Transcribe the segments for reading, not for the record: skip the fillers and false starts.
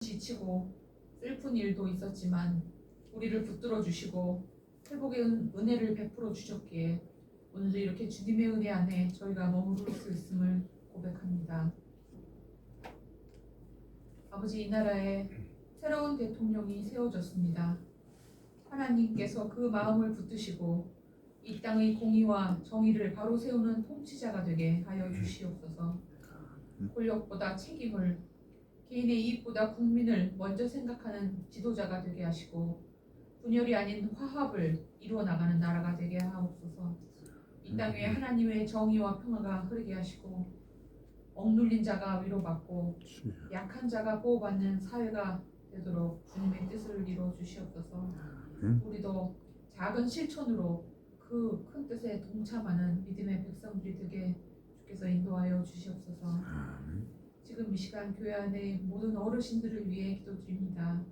지치고 슬픈 일도 있었지만 우리를 붙들어 주시고 회복의 은혜를 베풀어 주셨기에 오늘도 이렇게 주님의 은혜 안에 저희가 머무를 수 있음을 고백합니다. 아버지, 이 나라에 새로운 대통령이 세워졌습니다. 하나님께서 그 마음을 붙드시고 이 땅의 공의와 정의를 바로 세우는 통치자가 되게 하여 주시옵소서. 권력보다 책임을, 개인의 이익보다 국민을 먼저 생각하는 지도자가 되게 하시고 분열이 아닌 화합을 이루어 나가는 나라가 되게 하옵소서. 이 땅 위에 하나님의 정의와 평화가 흐르게 하시고 억눌린 자가 위로받고 약한 자가 보호받는 사회가 되도록 주님의 뜻을 이루어 주시옵소서. 우리도 작은 실천으로 그 큰 뜻에 동참하는 믿음의 백성들이 되게 주께서 인도하여 주시옵소서. 지금 이 시간 교회 안에 모든 어르신들을 위해 기도드립니다.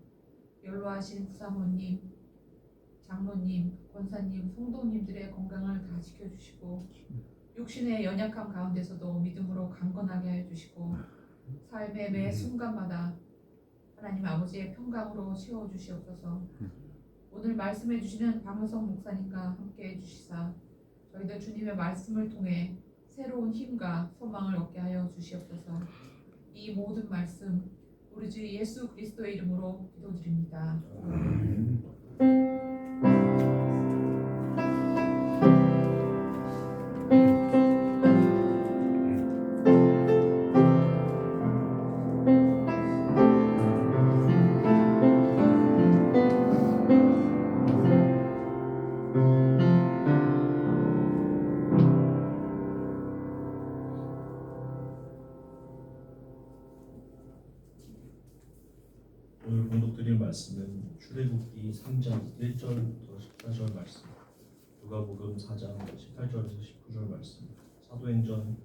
연로하신 부사모님, 장로님, 권사님, 성도님들의 건강을 다 지켜주시고 육신의 연약함 가운데서도 믿음으로 강건하게 해주시고 삶의 매 순간마다 하나님 아버지의 평강으로 채워주시옵소서. 오늘 말씀해 주시는 박효성 목사님과 함께 해주시사 저희들 주님의 말씀을 통해 새로운 힘과 소망을 얻게 하여 주시옵소서. 이 모든 말씀 우리 주 예수 그리스도의 이름으로 기도드립니다. 오늘 봉독드릴 말씀은 출애굽기 3장 1절부터 14절 말씀, 누가복음 4장 18절에서 19절 말씀, 사도행전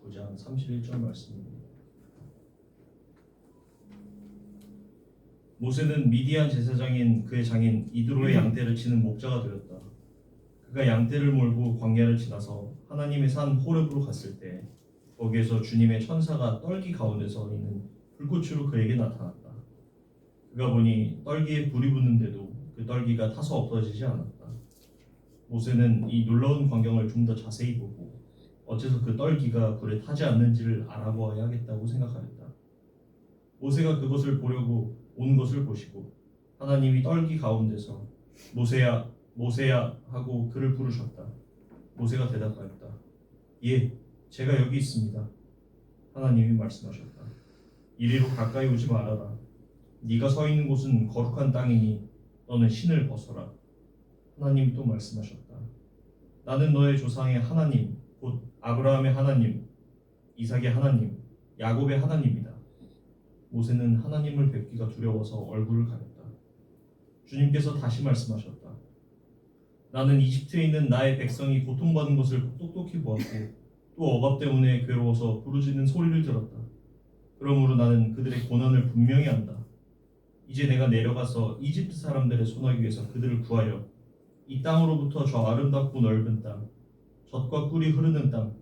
9장 31절 말씀입니다. 모세는 미디안 제사장인 그의 장인 이드로의 양떼를 치는 목자가 되었다. 그가 양떼를 몰고 광야를 지나서 하나님의 산 호렙으로 갔을 때 거기에서 주님의 천사가 떨기 가운데서 있는 불꽃으로 그에게 나타났다. 그가 보니 떨기에 불이 붙는데도 그 떨기가 타서 없어지지 않았다. 모세는 이 놀라운 광경을 좀 더 자세히 보고 어째서 그 떨기가 불에 타지 않는지를 알아보아야 하겠다고 생각하였다. 모세가 그것을 보려고 온 것을 보시고 하나님이 떨기 가운데서 모세야, 모세야 하고 그를 부르셨다. 모세가 대답하였다. 예, 제가 여기 있습니다. 하나님이 말씀하셨다. 이리로 가까이 오지 말아라. 네가 서 있는 곳은 거룩한 땅이니 너는 신을 벗어라. 하나님이 또 말씀하셨다. 나는 너의 조상의 하나님, 곧 아브라함의 하나님, 이삭의 하나님, 야곱의 하나님이다. 모세는 하나님을 뵙기가 두려워서 얼굴을 가렸다. 주님께서 다시 말씀하셨다. 나는 이집트에 있는 나의 백성이 고통받는 것을 똑똑히 보았고 또 억압 때문에 괴로워서 부르짖는 소리를 들었다. 그러므로 나는 그들의 고난을 분명히 안다. 이제 내가 내려가서 이집트 사람들의 손아귀에서 그들을 구하여 이 땅으로부터 저 아름답고 넓은 땅, 젖과 꿀이 흐르는 땅,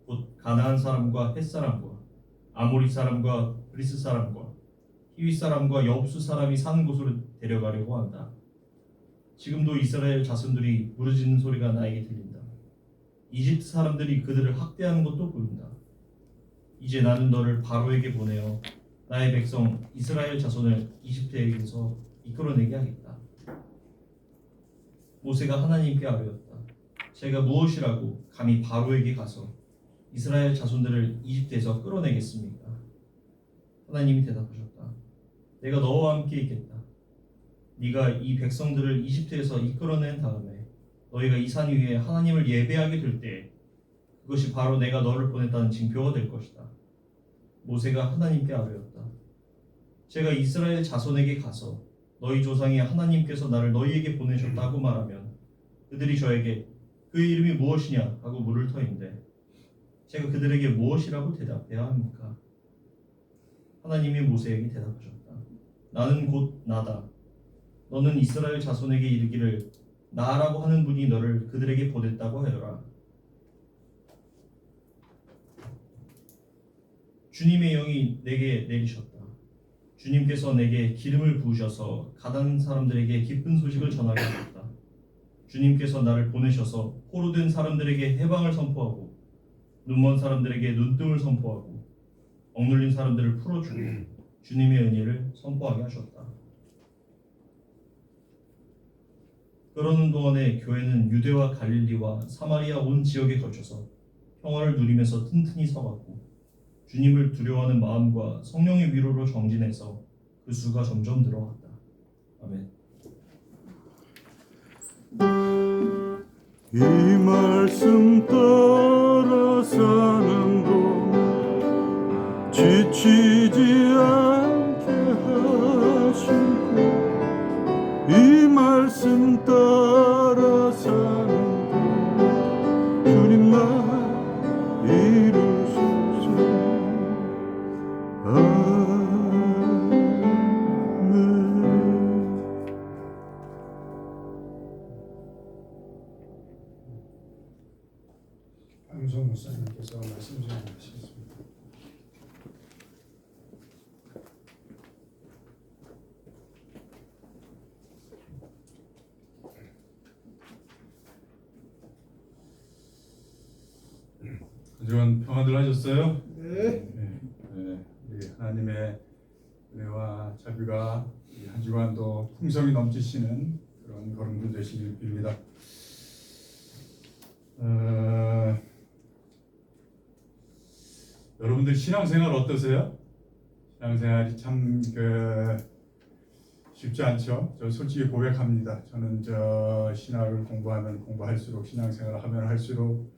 곧 가나안 사람과 헷 사람과 아모리 사람과 그리스 사람과 히위 사람과 여부수 사람이 사는 곳으로 데려가려고 한다. 지금도 이스라엘 자손들이 부르짖는 소리가 나에게 들린다. 이집트 사람들이 그들을 학대하는 것도 보인다. 이제 나는 너를 바로에게 보내어 나의 백성 이스라엘 자손을 이집트에게서 이끌어내게 하겠다. 모세가 하나님께 아뢰었다. 제가 무엇이라고 감히 바로에게 가서 이스라엘 자손들을 이집트에서 끌어내겠습니까? 하나님이 대답하셨다. 내가 너와 함께 있겠다. 네가 이 백성들을 이집트에서 이끌어낸 다음에 너희가 이 산 위에 하나님을 예배하게 될 때 그것이 바로 내가 너를 보냈다는 징표가 될 것이다. 모세가 하나님께 아뢰었다. 제가 이스라엘 자손에게 가서 너희 조상의 하나님께서 나를 너희에게 보내셨다고 말하면 그들이 저에게 그의 이름이 무엇이냐 하고 물을 터인데 제가 그들에게 무엇이라고 대답해야 합니까? 하나님이 모세에게 대답하셨다. 나는 곧 나다. 너는 이스라엘 자손에게 이르기를 나라고 하는 분이 너를 그들에게 보냈다고 하여라. 주님의 영이 내게 내리셨다. 주님께서 내게 기름을 부으셔서 가난한 사람들에게 기쁜 소식을 전하게 하셨다. 주님께서 나를 보내셔서 포로된 사람들에게 해방을 선포하고 눈먼 사람들에게 눈뜸을 선포하고 억눌린 사람들을 풀어주고 주님의 은혜를 선포하게 하셨다. 그러는 동안에 교회는 유대와 갈릴리와 사마리아 온 지역에 걸쳐서 평화를 누리면서 튼튼히 서갔고 주님을 두려워하는 마음과 성령의 위로로 정진해서 그 수가 점점 늘어갔다. 아멘. 이 말씀 따라 사는 동안 지치지 않게 하시고 이 말씀 따라 사는 동안 주님 나 이루소서. 아멘. 박윤성 목사님께서 말씀 전하시겠습니다. 한 주간 평안들 하셨어요? 네. 우리 하나님의 은혜와 자비가 이 한 주간도 풍성히 넘치시는 그런 걸음들 되시길 빕니다. 여러분들 신앙생활 어떠세요? 신앙생활이 참 쉽지 않죠. 저 솔직히 고백합니다. 저는 저 신학을 공부하면 공부할수록 신앙생활을 하면 할수록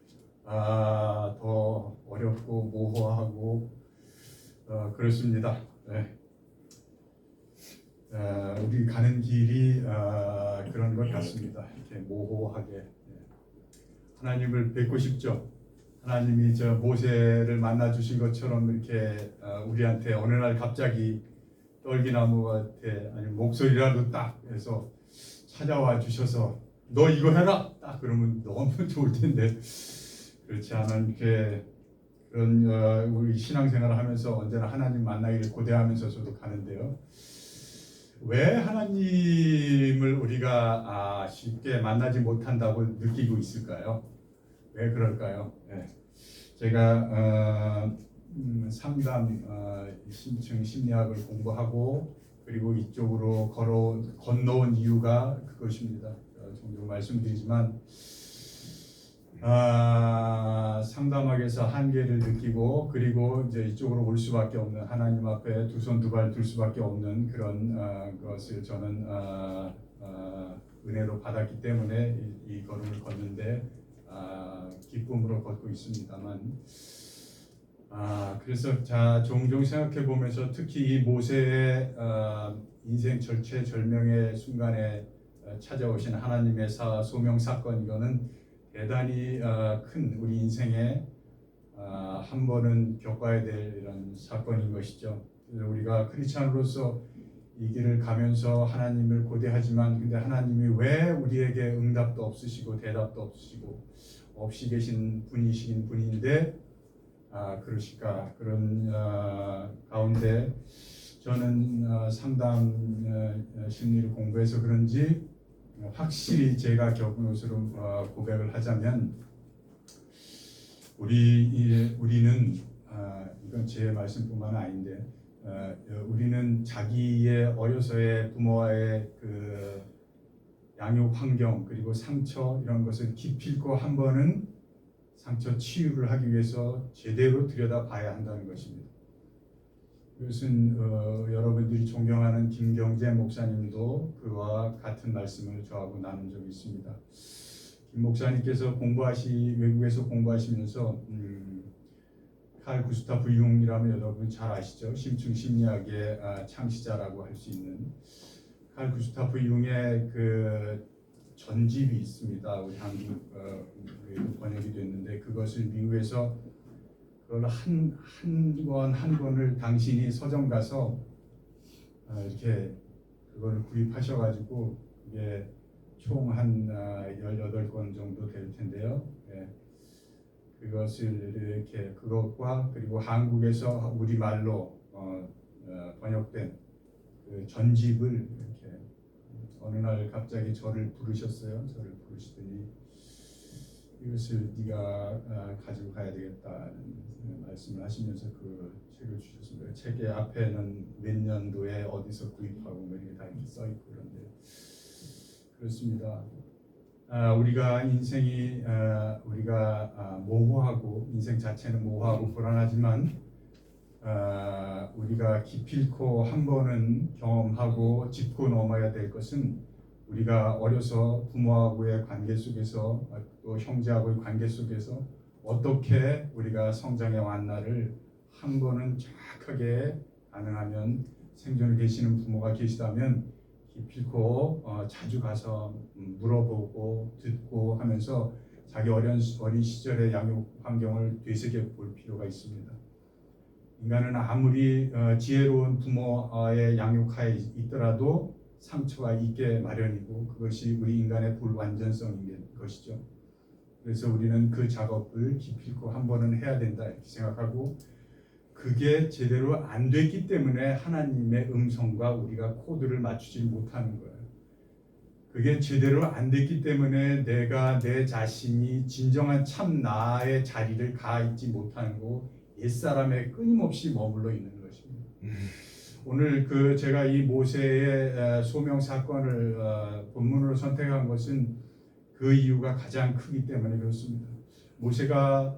더 어렵고 모호하고 그렇습니다. 네. 우리 가는 길이 그런 것 같습니다. 이렇게 모호하게 하나님을 뵙고 싶죠. 하나님이 저 모세를 만나 주신 것처럼 이렇게 우리한테 어느 날 갑자기 떨기나무한테 아니면 목소리라도 딱 해서 찾아와 주셔서 너 이거 해라 딱 그러면 너무 좋을 텐데 그렇지 않은 이렇게 그런 우리 신앙생활을 하면서 언제나 하나님 만나기를 고대하면서 저도 가는데요. 왜 하나님을 우리가 쉽게 만나지 못한다고 느끼고 있을까요? 왜 그럴까요? 네. 제가 상담 심층 심리학을 공부하고 그리고 이쪽으로 건너온 이유가 그것입니다. 종종 말씀드리지만 상담학에서 한계를 느끼고 그리고 이제 이쪽으로 올 수밖에 없는 하나님 앞에 두 손 두 발 둘 수밖에 없는 그런 것을 저는 은혜로 받았기 때문에 이 걸음을 걷는데 기쁨으로 걷고 있습니다만 그래서 종종 생각해 보면서 특히 이 모세의 인생 절체절명의 순간에 찾아오신 하나님의 소명 사건 이거는 대단히 큰 우리 인생에 한 번은 겪어야 될 이런 사건인 것이죠. 그래서 우리가 크리스찬으로서 이 길을 가면서 하나님을 고대하지만 근데 하나님이 왜 우리에게 응답도 없으시고 대답도 없으시고 없이 계신 분이신 분인데 그러실까 그런 가운데 저는 상담 심리를 공부해서 그런지 확실히 제가 겪은 것으로 고백을 하자면 우리는 이건 제 말씀뿐만 아닌데 우리는 자기의 어려서의 부모와의 그 양육 환경 그리고 상처 이런 것을 기필코 한 번은 상처 치유를 하기 위해서 제대로 들여다봐야 한다는 것입니다. 이것은 여러분들이 존경하는 김경재 목사님도 그와 같은 말씀을 저하고 나눈 적이 있습니다. 김 목사님께서 외국에서 공부하시면서 칼 구스타프 융이라면 여러분 잘 아시죠? 심층 심리학의 창시자라고 할 수 있는 칼 구스타프 융의 그 전집이 있습니다. 우리 한국 번역이 됐는데 그것을 미국에서 그걸 한 권을 당신이 서점 가서 이렇게 그걸 구입하셔가지고 그게 총 한 18권 정도 될 텐데요. 예. 그것을 이렇게 그것과 그리고 한국에서 우리말로 번역된 전집을 이렇게 어느 날 갑자기 저를 부르셨어요. 저를 부르시더니 이것을 네가 가지고 가야 되겠다는 말씀을 하시면서 그 책을 주셨습니다. 책의 앞에는 몇 년도에 어디서 구입하고 뭐 이렇게 다 이렇게 써 있고 그런데 그렇습니다. 우리가 인생이 우리가 모호하고 인생 자체는 모호하고 불안하지만 우리가 기필코 한 번은 경험하고 짚고 넘어야 될 것은 우리가 어려서 부모하고의 관계 속에서 또 형제하고의 관계 속에서 어떻게 우리가 성장해 왔나를 한 번은 정확하게 가능하면 생존에 계시는 부모가 계시다면 기필코 자주 가서 물어보고 듣고 하면서 자기 어린 시절의 양육 환경을 되새겨 볼 필요가 있습니다. 인간은 아무리 지혜로운 부모의 양육하에 있더라도 상처가 있게 마련이고 그것이 우리 인간의 불완전성인 것이죠. 그래서 우리는 그 작업을 기필코 한 번은 해야 된다 이렇게 생각하고 그게 제대로 안 됐기 때문에 하나님의 음성과 우리가 코드를 맞추지 못하는 거예요. 그게 제대로 안 됐기 때문에 내가 내 자신이 진정한 참 나의 자리를 가 있지 못하는 거 옛사람에 끊임없이 머물러 있는 것입니다. 오늘 제가 이 모세의 소명 사건을 본문으로 선택한 것은 그 이유가 가장 크기 때문에 그렇습니다. 모세가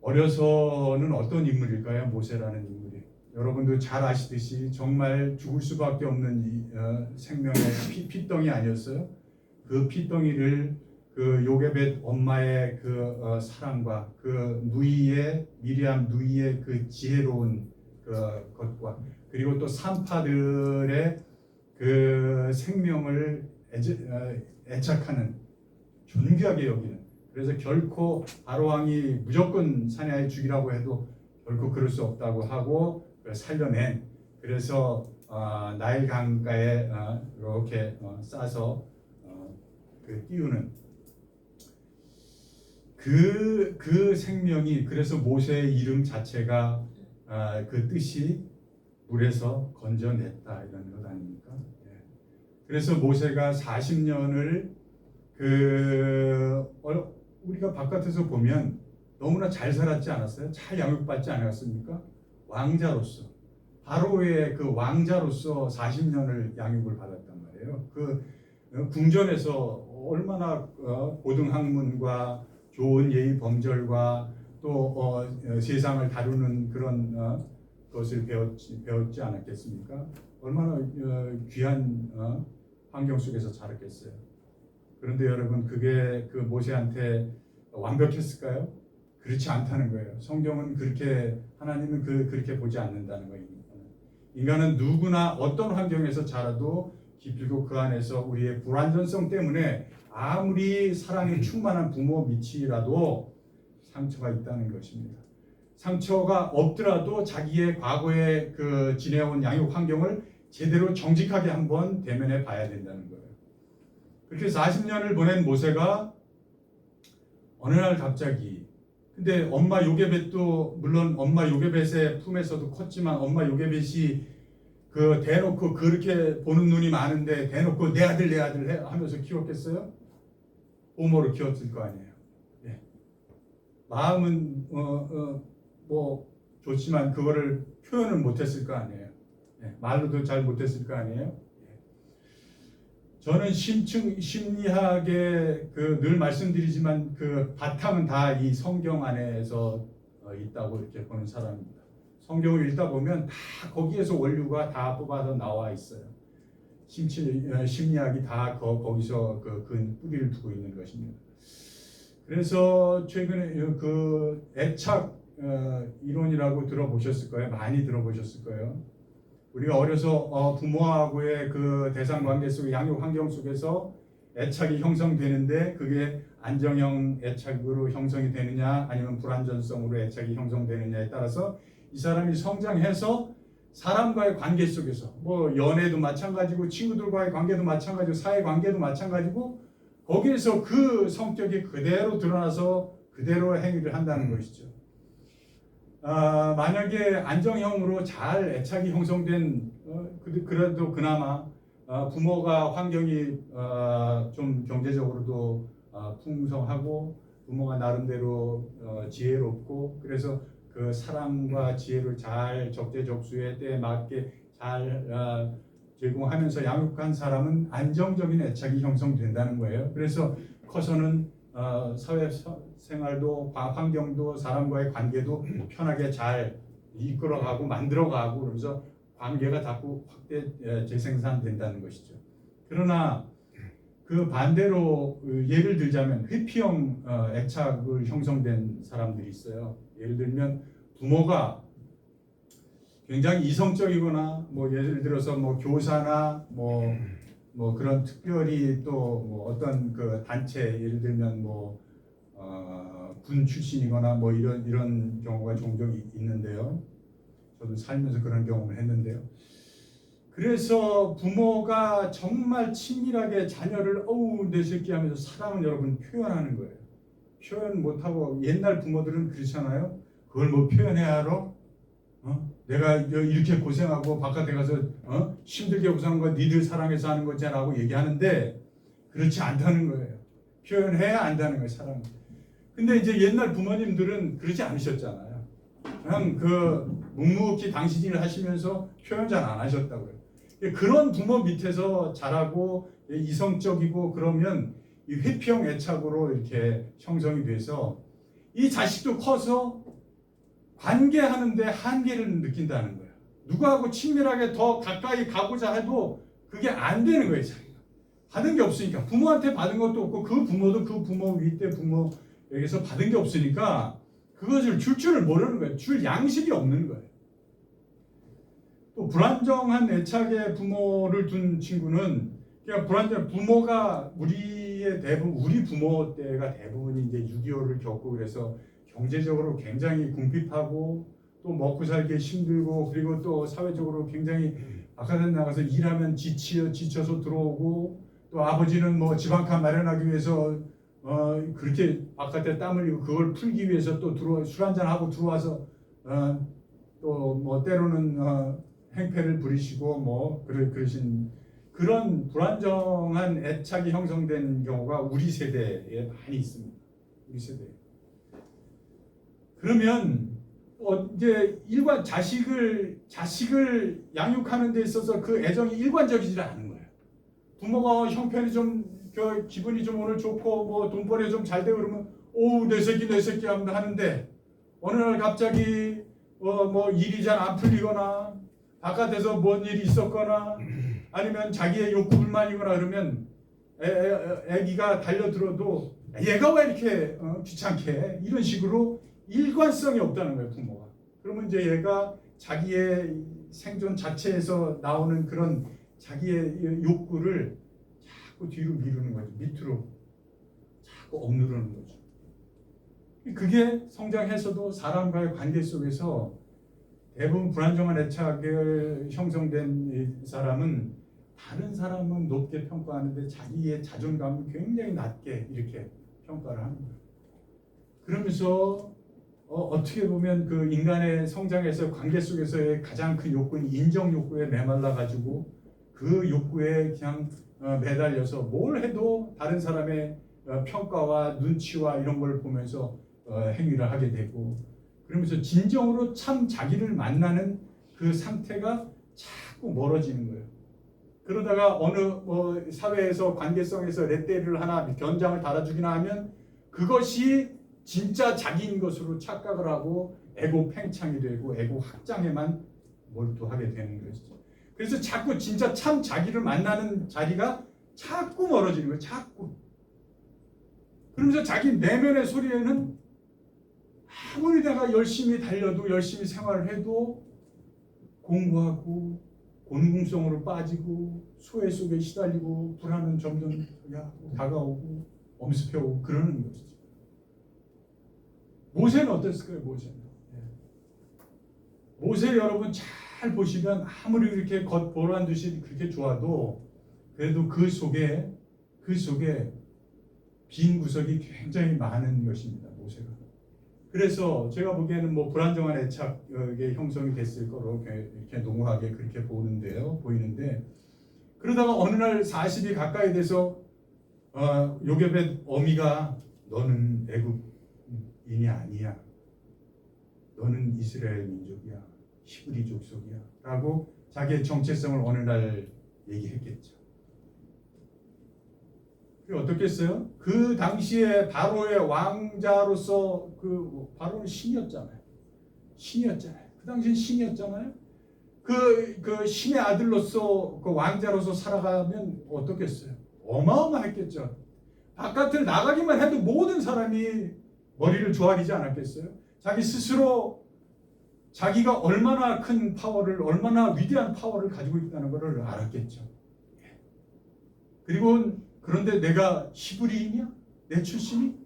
어려서는 어떤 인물일까요? 모세라는 인물이 여러분도 잘 아시듯이 정말 죽을 수밖에 없는 생명의 핏덩이 아니었어요? 그 핏덩이를 그 요게벳 엄마의 사랑과 미리암 누이의 그 지혜로운 것과 그리고 또 산파들의 그 생명을 애착하는 존귀하게 여기는 그래서 결코 바로왕이 무조건 사내아이 죽이라고 해도 결코 그럴 수 없다고 하고 살려낸 그래서 나일 강가에 이렇게 싸서 띄우는 그 생명이 그래서 모세의 이름 자체가 그 뜻이 물에서 건져냈다 이런 것 아닙니까? 그래서 모세가 40년을 우리가 바깥에서 보면 너무나 잘 살았지 않았어요? 잘 양육받지 않았습니까? 왕자로서 바로의 그 왕자로서 40년을 양육을 받았단 말이에요. 그 궁전에서 얼마나 고등 학문과 좋은 예의 범절과 또 세상을 다루는 그런 것을 배웠지 않았겠습니까? 얼마나 귀한 환경 속에서 자랐겠어요. 그런데 여러분 그게 그 모세한테 완벽했을까요? 그렇지 않다는 거예요. 성경은 하나님은 그렇게 보지 않는다는 거예요. 인간은 누구나 어떤 환경에서 자라도 기필코 그 안에서 우리의 불완전성 때문에 아무리 사랑이 충만한 부모 밑이라도 상처가 있다는 것입니다. 상처가 없더라도 자기의 과거에 지내온 양육 환경을 제대로 정직하게 한번 대면해 봐야 된다는 거예요. 그렇게 40년을 보낸 모세가 어느 날 갑자기 근데 엄마 요게벳도 물론 엄마 요게벳의 품에서도 컸지만 엄마 요게벳이 대놓고 그렇게 보는 눈이 많은데 대놓고 내 아들 하면서 키웠겠어요? 부모로 키웠을 거 아니에요. 예. 마음은 뭐 좋지만 그거를 표현을 못했을 거 아니에요. 예. 말로도 잘 못했을 거 아니에요. 예. 저는 심리학에 늘 말씀드리지만 그 바탕은 다 이 성경 안에서 있다고 이렇게 보는 사람입니다. 성경을 읽다 보면 다 거기에서 원류가 다 뽑아서 나와 있어요. 심리학이 다 거기서 그 뿌리를 두고 있는 것입니다. 그래서 최근에 그 애착 이론이라고 들어보셨을 거예요. 많이 들어보셨을 거예요. 우리가 어려서 부모하고의 그 대상 관계 속의 양육 환경 속에서 애착이 형성되는데 그게 안정형 애착으로 형성이 되느냐 아니면 불안전성으로 애착이 형성되느냐에 따라서 이 사람이 성장해서 사람과의 관계 속에서 뭐 연애도 마찬가지고 친구들과의 관계도 마찬가지고 사회 관계도 마찬가지고 거기에서 그 성격이 그대로 드러나서 그대로 행위를 한다는 것이죠. 만약에 안정형으로 잘 애착이 형성된 그래도 그나마 부모가 환경이 좀 경제적으로도 풍성하고 부모가 나름대로 지혜롭고 그래서 그 사랑과 지혜를 잘 적재적소에 때에 맞게 잘 제공하면서 양육한 사람은 안정적인 애착이 형성된다는 거예요. 그래서 커서는 사회생활도 환경도 사람과의 관계도 편하게 잘 이끌어가고 만들어가고 그러면서 관계가 자꾸 확대 재생산된다는 것이죠. 그러나 그 반대로 예를 들자면 회피형 애착을 형성된 사람들이 있어요. 예를 들면 부모가 굉장히 이성적이거나 뭐 예를 들어서 뭐 교사나 뭐 그런 특별히 또 뭐 어떤 그 단체 예를 들면 군 출신이거나 뭐 이런 경우가 종종 있는데요. 저도 살면서 그런 경험을 했는데요. 그래서 부모가 정말 친밀하게 자녀를 어우 내 새끼 하면서 사랑을 여러분 표현하는 거예요. 표현 못하고 옛날 부모들은 그렇잖아요. 그걸 뭐 표현해야 알아? 내가 이렇게 고생하고 바깥에 가서 힘들게 고생한 거 니들 사랑해서 하는 거잖아라고 얘기하는데 그렇지 않다는 거예요. 표현해야 안다는 거예요. 사랑. 근데 이제 옛날 부모님들은 그러지 않으셨잖아요. 그냥 그 묵묵히 당신이 하시면서 표현 잘 안 하셨다고요. 그런 부모 밑에서 자라고 이성적이고 그러면 이 회피형 애착으로 이렇게 형성이 돼서 이 자식도 커서 관계하는데 한계를 느낀다는 거예요. 누구하고 친밀하게 더 가까이 가고자 해도 그게 안 되는 거예요. 자기가 받은 게 없으니까 부모한테 받은 것도 없고 그 부모도 그 부모 윗대 부모에게서 받은 게 없으니까 그것을 줄 줄을 모르는 거예요. 줄 양식이 없는 거예요. 또 불안정한 애착의 부모를 둔 친구는 그냥 불안정 부모가 우리의 대부분 우리 부모 때가 대부분이 이제 6.25를 겪고 그래서 경제적으로 굉장히 궁핍하고 또 먹고 살기 힘들고 그리고 또 사회적으로 굉장히 바깥에 나가서 일하면 지쳐서 들어오고 또 아버지는 뭐 집안칸 마련하기 위해서 그렇게 바깥에 땀 흘리고 그걸 풀기 위해서 또 술 한잔 하고 들어와서 또 뭐 때로는 행패를 부리시고 뭐 그러신 그런 불안정한 애착이 형성된 경우가 우리 세대에 많이 있습니다. 우리 세대에. 그러면 이제 일반 자식을 양육하는 데 있어서 그 애정이 일관적이지 않은 거예요. 부모가 형편이 좀 기분이 좀 오늘 좋고 뭐 돈벌이 좀 잘 되고 그러면 오우 내 새끼 하는데 어느 날 갑자기 뭐 일이 잘 안 풀리거나 바깥에서 뭔 일이 있었거나 아니면 자기의 욕구 불만이거나 그러면 애기가 달려들어도 얘가 왜 이렇게 귀찮게 해? 이런 식으로 일관성이 없다는 거예요. 부모가. 그러면 이제 얘가 자기의 생존 자체에서 나오는 그런 자기의 욕구를 자꾸 뒤로 미루는 거죠. 밑으로 자꾸 억누르는 거죠. 그게 성장해서도 사람과의 관계 속에서 대부분 불안정한 애착을 형성된 이 사람은 다른 사람은 높게 평가하는데 자기의 자존감은 굉장히 낮게 이렇게 평가를 하는 거예요. 그러면서 어떻게 보면 그 인간의 성장에서 관계 속에서의 가장 큰 욕구는 인정 욕구에 메말라 가지고 그 욕구에 그냥 매달려서 뭘 해도 다른 사람의 평가와 눈치와 이런 걸 보면서 행위를 하게 되고 그러면서 진정으로 참 자기를 만나는 그 상태가 자꾸 멀어지는 거예요. 그러다가 어느 사회에서 관계성에서 레떼를 하나 견장을 달아주기나 하면 그것이 진짜 자기인 것으로 착각을 하고 에고 팽창이 되고 에고 확장에만 몰두하게 되는 것이죠. 그래서 자꾸 진짜 참 자기를 만나는 자리가 자꾸 멀어지는 거예요. 자꾸. 그러면서 자기 내면의 소리에는 아무리 내가 열심히 달려도 열심히 생활을 해도 공부하고 곤궁성으로 빠지고 소외 속에 시달리고 불안은 점점 다가오고 엄습해오고 그러는 것이죠. 모세는 어땠을까요? 모세 여러분 잘 보시면 아무리 그렇게 겉보란 듯이 그렇게 좋아도 그래도 그 속에 빈 구석이 굉장히 많은 것입니다. 모세가. 그래서 제가 보기에는 뭐 불안정한 애착이 형성이 됐을 거로 이렇게 농후하게 그렇게 보이는데 그러다가 어느 날 40이 가까이 돼서 요셉의 어미가 너는 애굽인이 아니야. 너는 이스라엘 민족이야. 히브리 족속이야. 라고 자기의 정체성을 어느 날 얘기했겠죠. 그게 어떻겠어요? 그 당시에 바로의 왕자로서 그 바로는 신이었잖아요. 그 당시엔 신이었잖아요. 그 신의 아들로서 그 왕자로서 살아가면 어떻겠어요? 어마어마했겠죠. 바깥을 나가기만 해도 모든 사람이 머리를 조아리지 않았겠어요? 자기 스스로 자기가 얼마나 큰 파워를, 얼마나 위대한 파워를 가지고 있다는 것을 알았겠죠. 그리고 그런데 내가 히브리인이야? 내 출신이?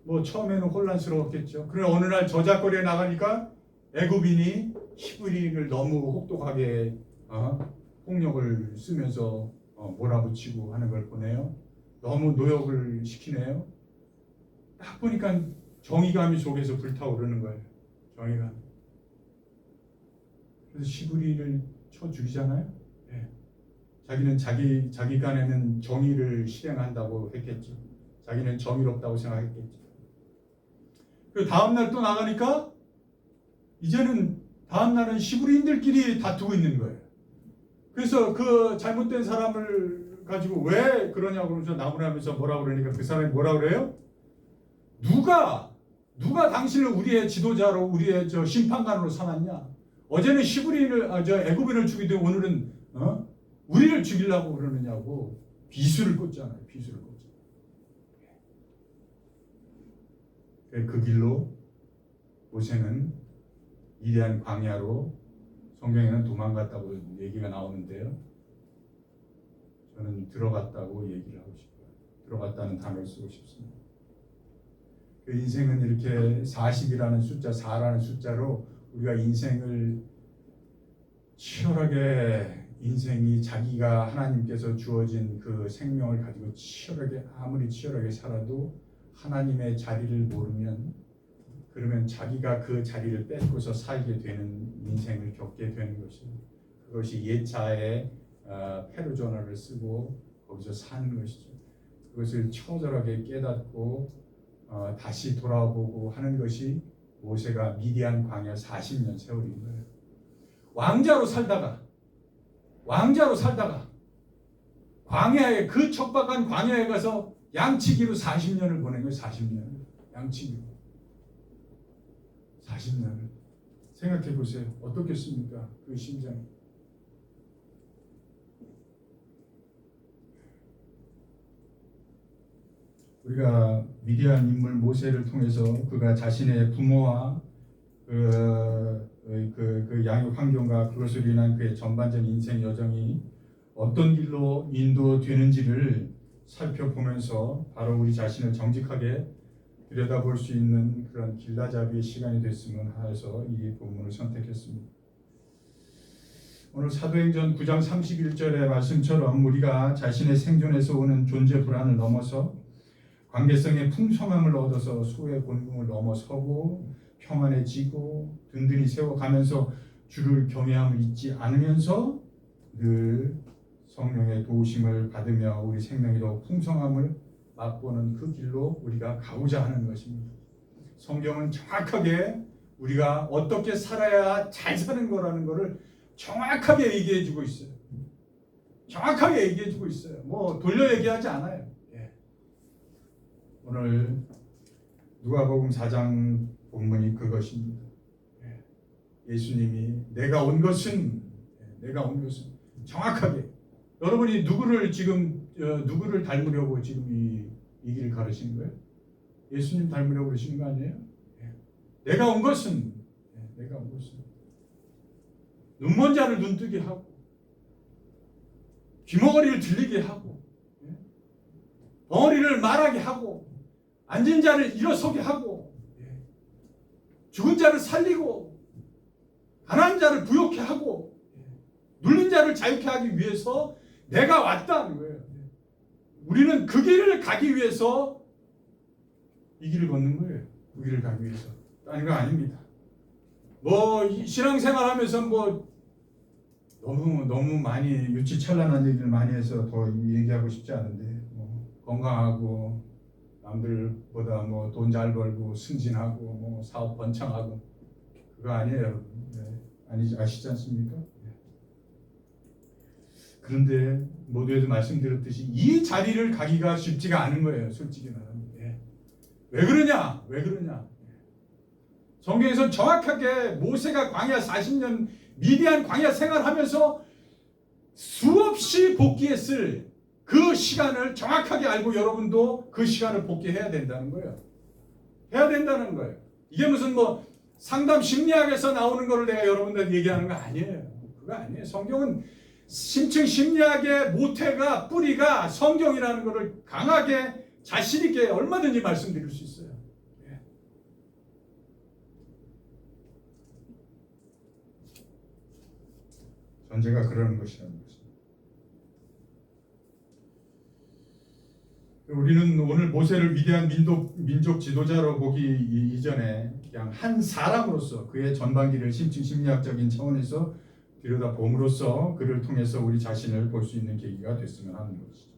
뭐 처음에는 혼란스러웠겠죠. 그래 어느 날 저작거리에 나가니까 애굽인이 히브리인을 너무 혹독하게 폭력을 쓰면서 몰아붙이고 하는 걸 보네요. 너무 노역을 시키네요. 딱 보니까 정의감이 속에서 불타오르는 거예요. 정의감. 그래서 히브리인을 쳐 죽이잖아요. 네. 자기는 자기 간에는 정의를 실행한다고 했겠죠. 자기는 정의롭다고 생각했겠죠. 그리고 다음날 또 나가니까 이제는 다음날은 히브리인들끼리 다투고 있는 거예요. 그래서 그 잘못된 사람을 가지고 왜 그러냐고 그러면서 나무라면서 뭐라 그러니까 그 사람이 뭐라 그래요? 누가 당신을 우리의 지도자로 우리의 심판관으로 삼았냐? 어제는 애굽인을 죽이더니 오늘은 우리를 죽이려고 그러느냐고 비수를 꽂잖아요. 비수를 꽂잖아요. 그 길로 모세는 위대한 광야로 성경에는 도망갔다고 얘기가 나오는데요. 저는 들어갔다고 얘기를 하고 싶어요. 들어갔다는 단어를 쓰고 싶습니다. 그 인생은 이렇게 40이라는 숫자, 4라는 숫자로 우리가 인생을 치열하게 인생이 자기가 하나님께서 주어진 그 생명을 가지고 아무리 치열하게 살아도 하나님의 자리를 모르면 그러면 자기가 그 자리를 뺏고서 살게 되는 인생을 겪게 되는 것입니다. 그것이 옛자의 페르조나를 쓰고 거기서 사는 것이죠. 그것을 처절하게 깨닫고 다시 돌아보고 하는 것이 모세가 미디안 광야 40년 세월인 거예요. 왕자로 살다가 광야에 그 척박한 광야에 가서 양치기로 40년을 보낸 거예요. 40년 양치기로 40년을 생각해 보세요. 어떻겠습니까? 그 심정이. 우리가 미디안 인물 모세를 통해서 그가 자신의 부모와 그 양육 환경과 그것으로 인한 그의 전반적인 인생 여정이 어떤 길로 인도되는지를 살펴보면서 바로 우리 자신을 정직하게 들여다볼 수 있는 그런 길라잡이의 시간이 됐으면 해서 이 본문을 선택했습니다. 오늘 사도행전 9장 31절의 말씀처럼 우리가 자신의 생존에서 오는 존재 불안을 넘어서 관계성의 풍성함을 얻어서 소의 곤궁을 넘어서고 평안해지고 든든히 세워가면서 주를 경외함을 잊지 않으면서 늘 성령의 도우심을 받으며 우리 생명의 더욱 풍성함을 맛보는 그 길로 우리가 가고자 하는 것입니다. 성경은 정확하게 우리가 어떻게 살아야 잘 사는 거라는 것을 정확하게 얘기해 주고 있어요. 정확하게 얘기해 주고 있어요. 뭐 돌려 얘기하지 않아요. 오늘 누가복음 4장 본문이 그것입니다. 예수님이 내가 온 것은 정확하게 여러분이 누구를 닮으려고 지금 이 길을 가르치는 거예요? 예수님 닮으려고 그러시는 거 아니에요? 내가 온 것은 눈먼 자를 눈뜨게 하고 귀머거리를 들리게 하고 벙어리를 말하게 하고 앉은 자를 일어서게 하고 죽은 자를 살리고 가난한 자를 부욕해 하고 눌린 자를 자유케 하기 위해서 내가 왔다는 거예요. 우리는 그 길을 가기 위해서 이 길을 걷는 거예요. 그 길을 가기 위해서. 아닌 거 아닙니다. 뭐 신앙생활하면서 뭐 너무 많이 유치찬란한 얘기를 많이 해서 더 얘기하고 싶지 않은데 뭐 건강하고 남들보다 뭐 돈 잘 벌고 승진하고 뭐 사업 번창하고 그거 아니에요, 여러분. 네. 아시지 않습니까? 네. 그런데 모두에도 말씀드렸듯이 이 자리를 가기가 쉽지가 않은 거예요, 솔직히 말하면. 네. 왜 그러냐? 성경에서 정확하게 모세가 광야 40년 미디안 광야 생활하면서 수없이 복귀했을 그 시간을 정확하게 알고 여러분도 그 시간을 복귀해야 된다는 거예요. 해야 된다는 거예요. 이게 무슨 뭐 상담 심리학에서 나오는 거를 내가 여러분들한테 얘기하는 거 아니에요. 그거 아니에요. 성경은 심층 심리학의 모태가 뿌리가 성경이라는 거를 강하게 자신 있게 얼마든지 말씀드릴 수 있어요. 전제가 그러는 것이라는 것입니다. 우리는 오늘 모세를 위대한 민족 지도자로 보기 이전에 그냥 한 사람으로서 그의 전반기를 심층 심리학적인 차원에서 들여다봄으로써 그를 통해서 우리 자신을 볼 수 있는 계기가 됐으면 하는 것이죠.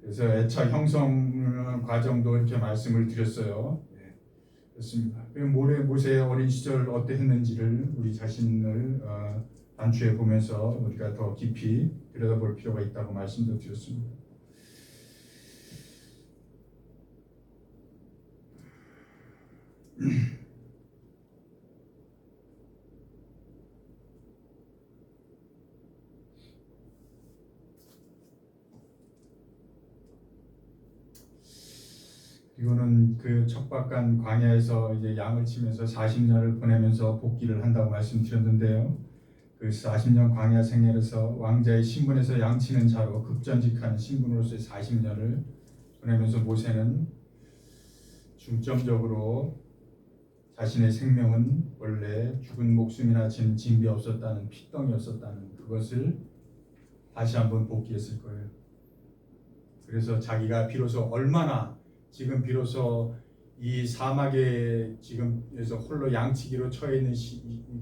그래서 애착 형성 과정도 이렇게 말씀을 드렸어요. 그렇습니다. 모세의 어린 시절 어떠했는지를 우리 자신을 단추해 보면서 우리가 더 깊이 들여다볼 필요가 있다고 말씀도 드렸습니다. 이거는 그 척박한 광야에서 이제 양을 치면서 40년을 보내면서 복귀를 한다고 말씀드렸는데요. 그 40년 광야 생활에서 왕자의 신분에서 양치는 자로 급전직한 신분으로서의 40년을 보내면서 모세는 중점적으로 자신의 생명은 원래 죽은 목숨이나 진비 없었다는 피덩이였었다는 그것을 다시 한번 복귀했을 거예요. 그래서 자기가 비로소 얼마나 지금 비로소 이 사막에 지금에서 홀로 양치기로 처해 있는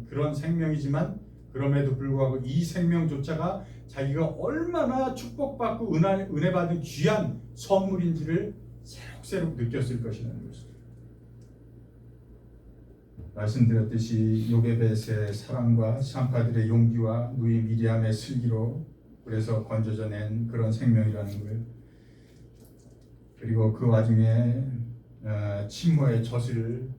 그런 생명이지만 그럼에도 불구하고 이 생명조차가 자기가 얼마나 축복받고 은혜 받은 귀한 선물인지를 새록새록 느꼈을 것이라는 것입니다. 말씀드렸듯이 요게벳의 사랑과 상파들의 용기와 누이 미리암의 슬기로 그래서 건져져 낸 그런 생명이라는 거예요. 그리고 그 와중에 침모의 젖을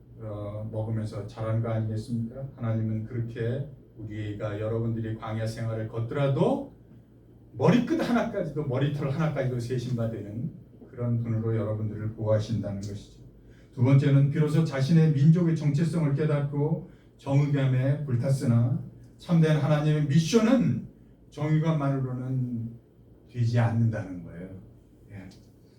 먹으면서 자란 거 아니겠습니까? 하나님은 그렇게 우리가 여러분들이 광야 생활을 걷더라도 머리끝 하나까지도 머리털 하나까지도 세심바 되는 그런 분으로 여러분들을 보호하신다는 것이죠. 두 번째는 비로소 자신의 민족의 정체성을 깨닫고 정의감에 불탔으나 참된 하나님의 미션은 정의감만으로는 되지 않는다는 거예요.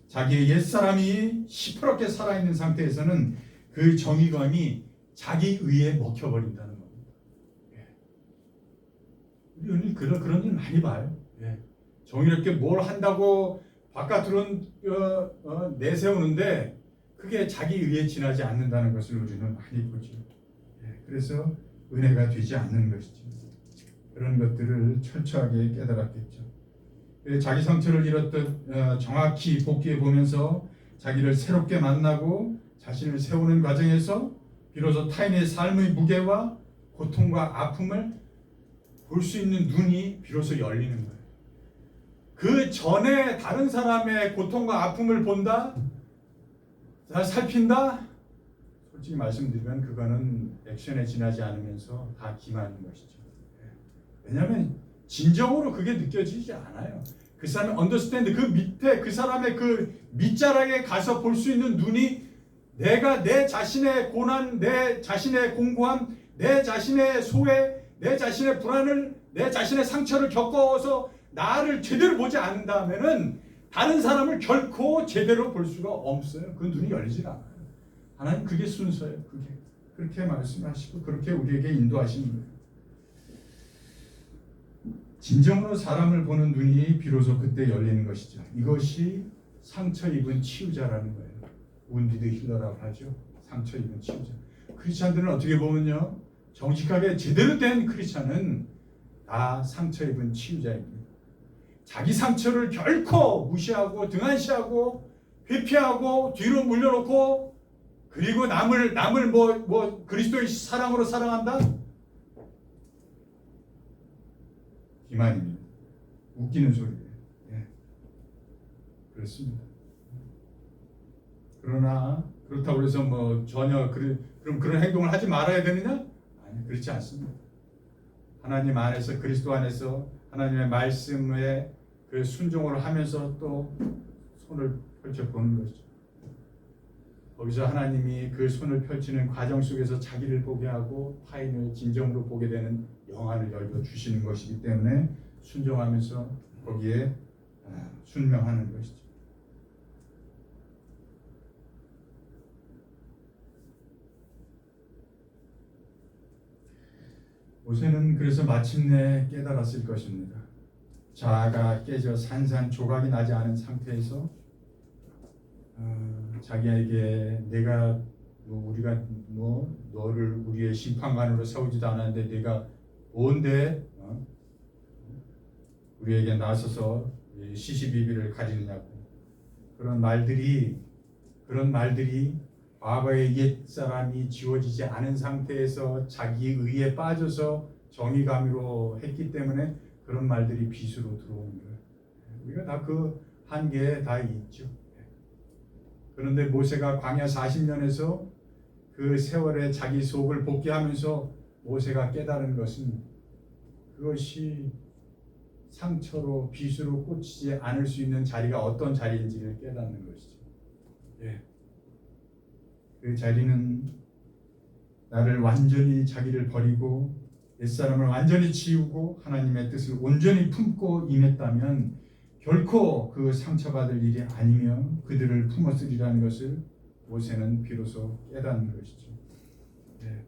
자기의 옛사람이 시퍼렇게 살아있는 상태에서는 그 정의감이 자기 의에 먹혀버린다는 겁니다. 우리 그런 일 많이 봐요. 정의롭게 뭘 한다고 바깥으로는 내세우는데 그게 자기 의에 지나지 않는다는 것을 우리는 많이 보죠. 그래서 은혜가 되지 않는 것이죠. 그런 것들을 철저하게 깨달았겠죠. 자기 상처를 잃었듯 정확히 복귀해 보면서 자기를 새롭게 만나고 자신을 세우는 과정에서 비로소 타인의 삶의 무게와 고통과 아픔을 볼 수 있는 눈이 비로소 열리는 거예요. 그 전에 다른 사람의 고통과 아픔을 본다, 살핀다. 솔직히 말씀드리면 그거는 액션에 지나지 않으면서 다 기만인 것이죠. 왜냐하면 진정으로 그게 느껴지지 않아요. 그 사람의 언더스탠드 그 밑에 그 사람의 그 밑자락에 가서 볼 수 있는 눈이 내가 내 자신의 고난, 내 자신의 공고함, 내 자신의 소외, 내 자신의 불안을, 내 자신의 상처를 겪어서 나를 제대로 보지 않는다면은 다른 사람을 결코 제대로 볼 수가 없어요. 그 눈이 열리질 않아요. 하나님 그게 순서예요. 그렇게 말씀하시고 그렇게 우리에게 인도하시는 거예요. 진정으로 사람을 보는 눈이 비로소 그때 열리는 것이죠. 이것이 상처 입은 치유자라는 거예요. 운디드 힐러라고 하죠. 상처 입은 치유자. 크리스찬들은 어떻게 보면요, 정직하게 제대로 된 크리스찬은 다 상처 입은 치유자입니다. 자기 상처를 결코 무시하고 등한시하고 회피하고 뒤로 물려놓고 그리고 남을 뭐 그리스도의 사랑으로 사랑한다? 기만입니다. 웃기는 소리예요. 예. 그렇습니다. 그러나 그렇다고 해서 뭐 전혀 그럼 그런 행동을 하지 말아야 되느냐? 아니, 그렇지 않습니다. 하나님 안에서, 그리스도 안에서 하나님의 말씀에 그 순종을 하면서 또 손을 펼쳐 보는 것이죠. 거기서 하나님이 그 손을 펼치는 과정 속에서 자기를 보게 하고 타인을 진정으로 보게 되는 영안을 열고 주시는 것이기 때문에 순종하면서 거기에 순명하는 것이죠. 모세는 그래서 마침내 깨달았을 것입니다. 자아가 깨져 산산조각이 나지 않은 상태에서 자기에게 우리가 너를 우리의 심판관으로 세우지도 않았는데 내가 뭔데 우리에게 나서서 시시비비를 가리느냐고, 그런 말들이 과거의 옛사람이 지워지지 않은 상태에서 자기 의에 빠져서 정의감으로 했기 때문에 그런 말들이 빗으로 들어오는 거예요. 우리가 다 그 한계에 다 있죠. 그런데 모세가 광야 40년에서 그 세월에 자기 속을 복귀하면서 모세가 깨달은 것은 그것이 상처로 빗으로 꽂히지 않을 수 있는 자리가 어떤 자리인지를 깨닫는 것이죠. 예. 그 자리는 나를 완전히 자기를 버리고 옛사람을 완전히 지우고 하나님의 뜻을 온전히 품고 임했다면 결코 그 상처받을 일이 아니며 그들을 품었으리라는 것을 모세는 비로소 깨닫는 것이죠. 네.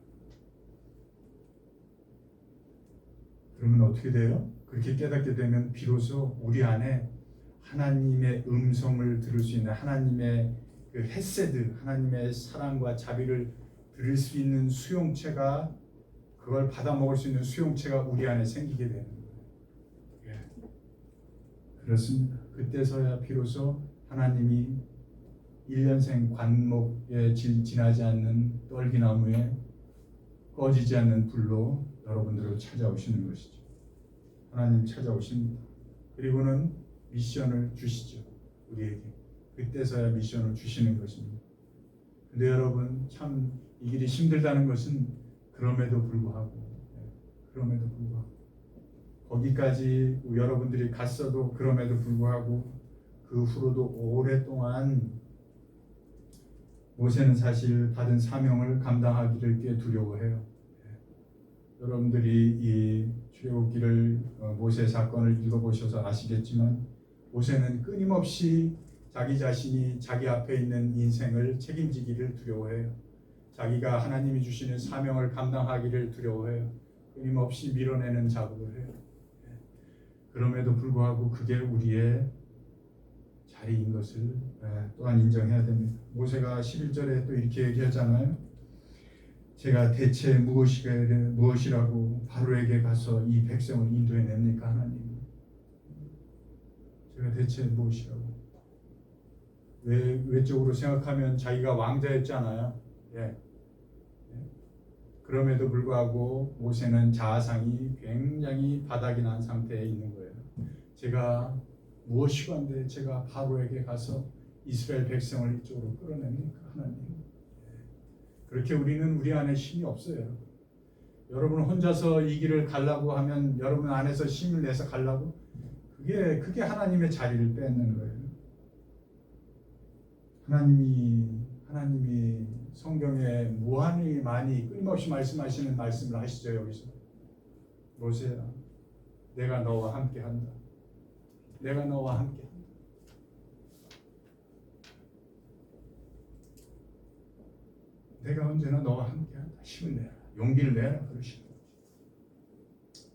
그러면 어떻게 돼요? 그렇게 깨닫게 되면 비로소 우리 안에 하나님의 음성을 들을 수 있는, 하나님의 그 헤세드, 하나님의 사랑과 자비를 들을 수 있는 수용체가, 그걸 받아 먹을 수 있는 수용체가 우리 안에 생기게 되는 거예요. 예. 그렇습니다. 그때서야 비로소 하나님이 1년생 관목에 지나지 않는 떨기나무에 꺼지지 않는 불로 여러분들을 찾아오시는 것이죠. 하나님 찾아오십니다. 그리고는 미션을 주시죠. 우리에게. 그때서야 미션을 주시는 것입니다. 근데 여러분, 참 이 길이 힘들다는 것은 그럼에도 불구하고 거기까지 여러분들이 갔어도 그럼에도 불구하고 그 후로도 오랫동안 모세는 사실 받은 사명을 감당하기를 꽤 두려워해요. 여러분들이 이 출애굽기를 모세 사건을 읽어보셔서 아시겠지만 모세는 끊임없이 자기 자신이 자기 앞에 있는 인생을 책임지기를 두려워해요. 자기가 하나님이 주시는 사명을 감당하기를 두려워해요. 끊임없이 밀어내는 작업을 해요. 그럼에도 불구하고 그게 우리의 자리인 것을 또한 인정해야 됩니다. 모세가 11절에 또 이렇게 얘기하잖아요. 제가 대체 무엇이라고 바로에게 가서 이 백성을 인도해냅니까 하나님? 제가 대체 무엇이라고? 외적으로 생각하면 자기가 왕자였잖아요. 예. 그럼에도 불구하고 모세는 자아상이 굉장히 바닥이 난 상태에 있는 거예요. 제가 무엇이건데 제가 바로에게 가서 이스라엘 백성을 이쪽으로 끌어냅니까 하나님? 그렇게 우리는 우리 안에 힘이 없어요. 여러분 혼자서 이 길을 가려고 하면 여러분 안에서 힘을 내서 가려고 그게 하나님의 자리를 뺏는 거예요. 하나님이 성경에 무한히 많이 끊임없이 말씀하시는 말씀을 하시죠. 여기서 모세야, 내가 너와 함께한다. 내가 너와 함께한다. 내가 언제나 너와 함께한다. 힘을 내라, 용기를 내라 그러시는 거죠.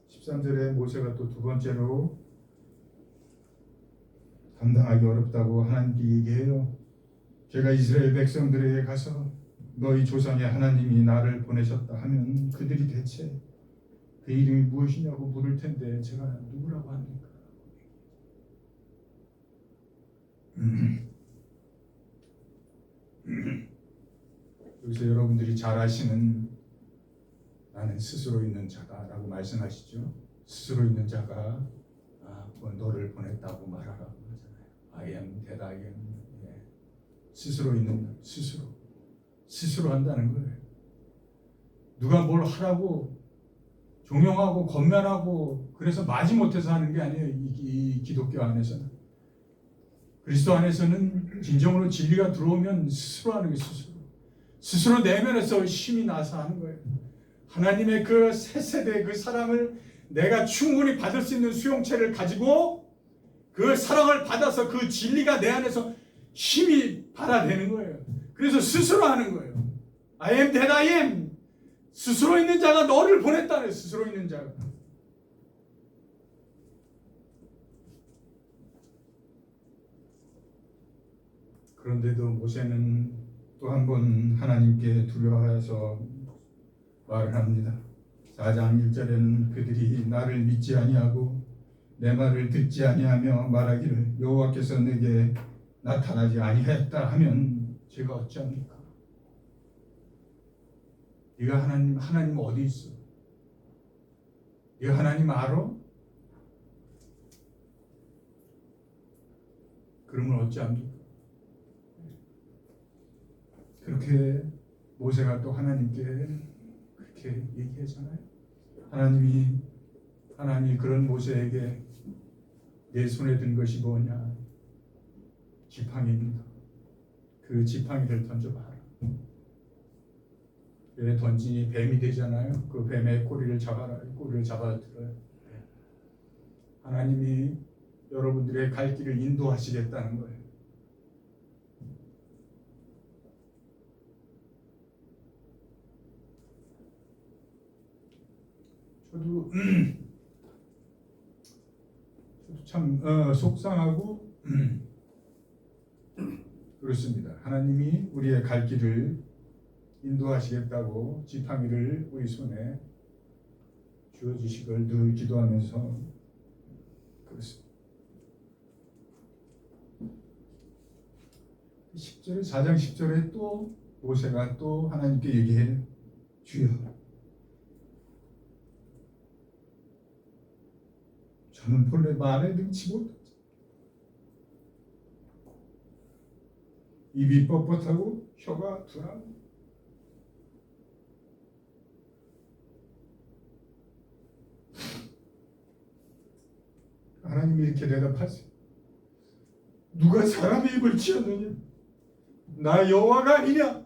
13절에 모세가 또 두 번째로 감당하기 어렵다고 하나님께 얘기해요. 제가 이스라엘 백성들에게 가서 너희 조상의 하나님이 나를 보내셨다 하면 그들이 대체 그 이름이 무엇이냐고 물을 텐데 제가 누구라고 합니까? 여기서 여러분들이 잘 아시는 나는 스스로 있는 자다라고 말씀하시죠. 스스로 있는 자가 너를 보냈다고 말하라고 하잖아요. I am that I am. 예. 스스로 있는 스스로 한다는 거예요. 누가 뭘 하라고 종용하고 권면하고 그래서 마지못해서 하는 게 아니에요. 이 기독교 안에서는. 그리스도 안에서는 진정으로 진리가 들어오면 스스로 하는 게 스스로 내면에서 힘이 나서 하는 거예요. 하나님의 그 새 세대의 그 사랑을 내가 충분히 받을 수 있는 수용체를 가지고 그 사랑을 받아서 그 진리가 내 안에서 힘이 발화되는 거예요. 그래서 스스로 하는 거예요. I am that I am. 스스로 있는 자가 너를 보냈다는 스스로 있는 자가. 그런데도 모세는 또 한 번 하나님께 두려워해서 말을 합니다. 4장 1절에는 그들이 나를 믿지 아니하고 내 말을 듣지 아니하며 말하기를 여호와께서 내게 나타나지 아니하였다 하면 제가 어찌합니까? 네가 하나님 어디 있어? 네가 하나님 알아? 그러면 어찌합니까? 그렇게 모세가 또 하나님께 그렇게 얘기하잖아요. 하나님이 그런 모세에게 내 손에 든 것이 뭐냐? 지팡이입니다. 그 지팡이를 던져봐라. 왜 던지니 뱀이 되잖아요. 그 뱀의 꼬리를 잡아들어요. 하나님이 여러분들의 갈 길을 인도하시겠다는 거예요. 저도 참 속상하고 그렇습니다. 하나님이 우리의 갈 길을 인도하시겠다고 지팡이를 우리 손에 주어주시길 늘 기도하면서 그렇습니다. 10절에 4장 10절에 또 모세가 또 하나님께 얘기해 주여 저는 본래 말에 능치 못하죠. 입이 뻣뻣하고 혀가 둔하고 하나님이 이렇게 대답하세요. 누가 사람의 입을 지었느냐? 나 여호와가 아니냐?